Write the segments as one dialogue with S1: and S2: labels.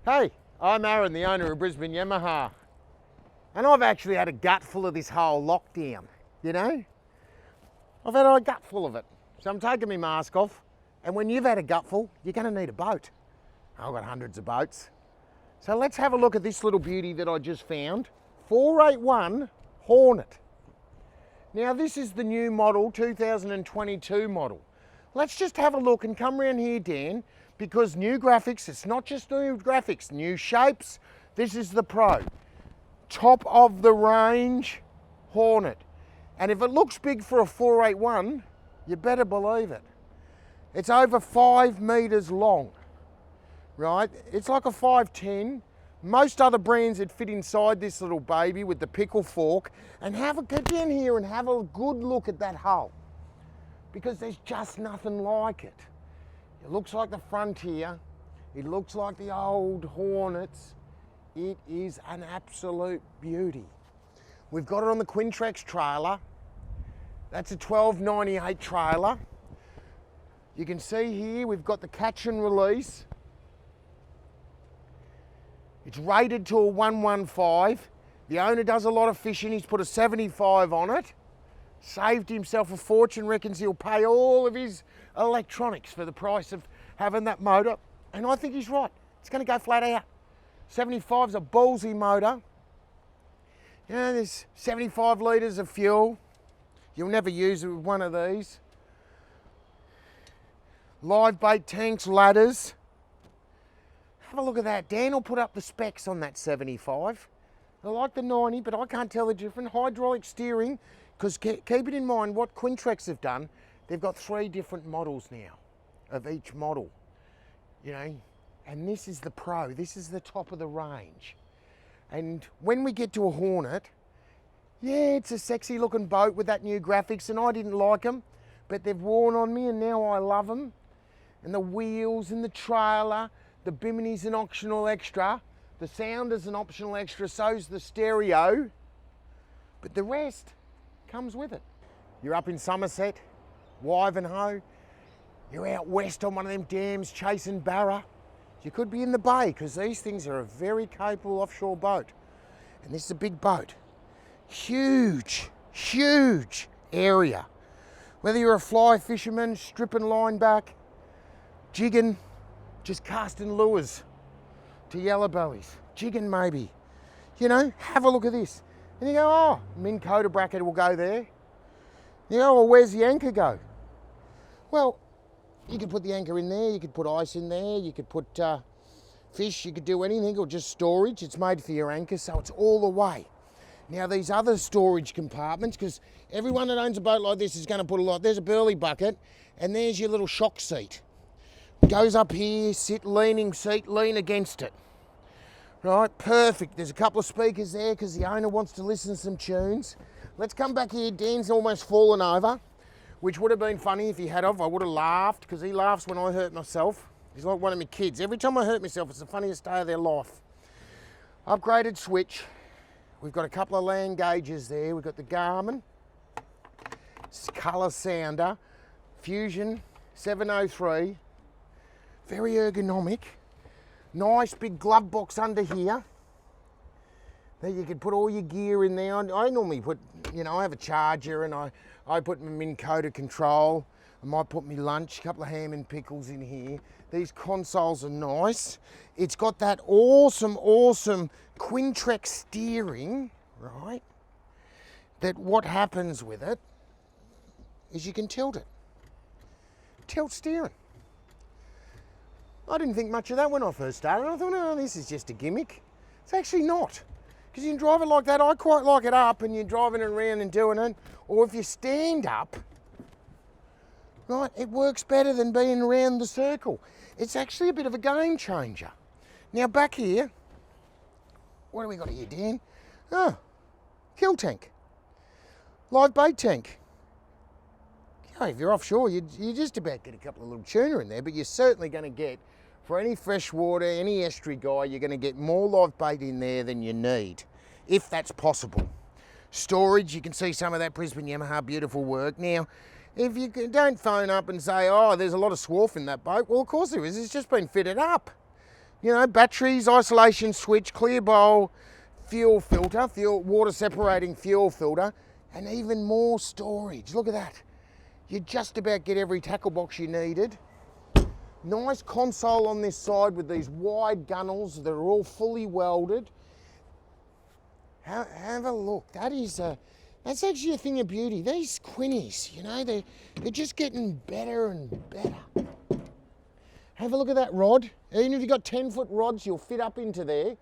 S1: Hey, I'm Aaron, the owner of Brisbane Yamaha, and I've actually had a gutful of this whole lockdown, you know? I've had a gutful of it. So I'm taking my mask off, and when you've had a gutful, you're gonna need a boat. I've got hundreds of boats. So let's have a look at this little beauty that I just found. 481 Hornet. Now this is the new model, 2022 model. Let's just have a look and come around here, Dan, because new graphics, it's not just new graphics, new shapes. This is the Pro. Top of the range Hornet. And if it looks big for a 481, you better believe it. It's over 5 meters long, right? It's like a 510. Most other brands that fit inside this little baby with the pickle fork. And get down here and have a good look at that hull, because there's just nothing like it. It looks like the Frontier. It looks like the old Hornets. It is an absolute beauty. We've got it on the Quintrex trailer. That's a 1298 trailer. You can see here we've got the catch and release. It's rated to a 115. The owner does a lot of fishing. He's put a 75 on it. Saved himself a fortune, reckons he'll pay all of his electronics for the price of having that motor. And I think he's right. It's going to go flat out. 75's a ballsy motor. You know, there's 75 litres of fuel. You'll never use it with one of these. Live bait tanks, ladders. Have a look at that. Dan will put up the specs on that 75. I like the 90, but I can't tell the difference. Hydraulic steering, because keep it in mind what Quintrex have done. They've got 3 different models now of each model, you know, and this is the Pro. This is the top of the range. And when we get to a Hornet, yeah, it's a sexy looking boat with that new graphics, and I didn't like them, but they've worn on me and now I love them. And the wheels and the trailer, the bimini's an optional extra, the sound is an optional extra, so's the stereo, but the rest comes with it. You're up in Somerset, Wivenhoe, you're out west on one of them dams chasing barra. You could be in the bay, because these things are a very capable offshore boat. And this is a big boat. Huge, huge area. Whether you're a fly fisherman, stripping line back, jigging, just casting lures to yellow bellies, jigging maybe. You know, have a look at this. And you go, oh, Minn Kota bracket will go there. You go, well, where's the anchor go? Well, you could put the anchor in there, you could put ice in there, you could put fish, you could do anything, or just storage. It's made for your anchor, so it's all the way. Now these other storage compartments, because everyone that owns a boat like this is going to put a lot. There's a burley bucket, and there's your little shock seat. Goes up here, sit, leaning seat, lean against it. Right, perfect. There's a couple of speakers there because the owner wants to listen to some tunes. Let's come back here. Dan's almost fallen over, which would have been funny if he had of. I would have laughed, because he laughs when I hurt myself. He's like one of my kids. Every time I hurt myself, it's the funniest day of their life. Upgraded switch. We've got a couple of land gauges there. We've got the Garmin, colour sounder, Fusion 703. Very ergonomic. Nice big glove box under here. There you can put all your gear in there. I normally put, you know, I have a charger, and I put my Minn Kota control. I might put my lunch, a couple of ham and pickles in here. These consoles are nice. It's got that awesome, awesome Quintrex steering, right? That what happens with it is you can tilt it. Tilt steering. I didn't think much of that when I first started. I thought, oh, this is just a gimmick. It's actually not. Because you can drive it like that. I quite like it up, and you're driving it around and doing it. Or if you stand up, right, it works better than being around the circle. It's actually a bit of a game changer. Now back here, what do we got here, Dan? Oh, kill tank. Live bait tank. If you're offshore, you just about get a couple of little tuna in there, but you're certainly going to get, for any freshwater, any estuary guy, you're going to get more live bait in there than you need, if that's possible. Storage, you can see some of that Brisbane Yamaha beautiful work. Now, if you don't phone up and say, oh, there's a lot of swarf in that boat, well, of course there is. It's just been fitted up. You know, batteries, isolation switch, clear bowl, fuel filter, water separating fuel filter, and even more storage. Look at that. You just about get every tackle box you needed. Nice console on this side with these wide gunnels that are all fully welded. Have a look. That's actually a thing of beauty. These Quinnies, you know, they're just getting better and better. Have a look at that rod. Even if you've got 10-foot rods, you'll fit up into there.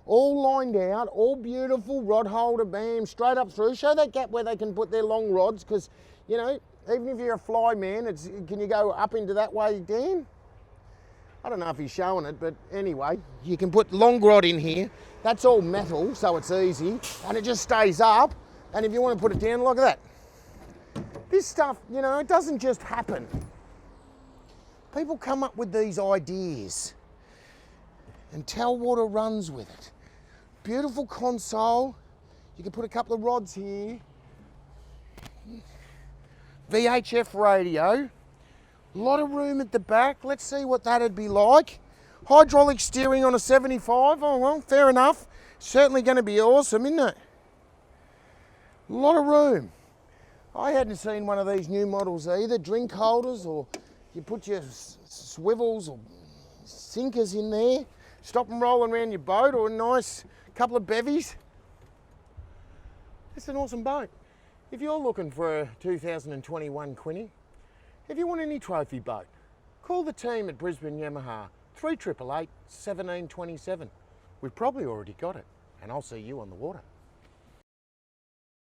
S1: All lined out, all beautiful, rod holder, bam, straight up through. Show that gap where they can put their long rods, because, you know, even if you're a fly man, can you go up into that way, Dan? I don't know if he's showing it, but anyway, you can put long rod in here. That's all metal, so it's easy, and it just stays up. And if you want to put it down, look at that. This stuff, you know, it doesn't just happen. People come up with these ideas and Tailwater runs with it. Beautiful console. You can put a couple of rods here. VHF radio. A lot of room at the back. Let's see what that'd be like. Hydraulic steering on a 75. Oh, well, fair enough. Certainly going to be awesome, isn't it? A lot of room. I hadn't seen one of these new models either. Drink holders, or you put your swivels or sinkers in there. Stop them rolling around your boat, or a nice couple of bevies. It's an awesome boat. If you're looking for a 2021 Quinny, if you want any trophy boat, call the team at Brisbane Yamaha, 3888 1727. We've probably already got it, and I'll see you on the water.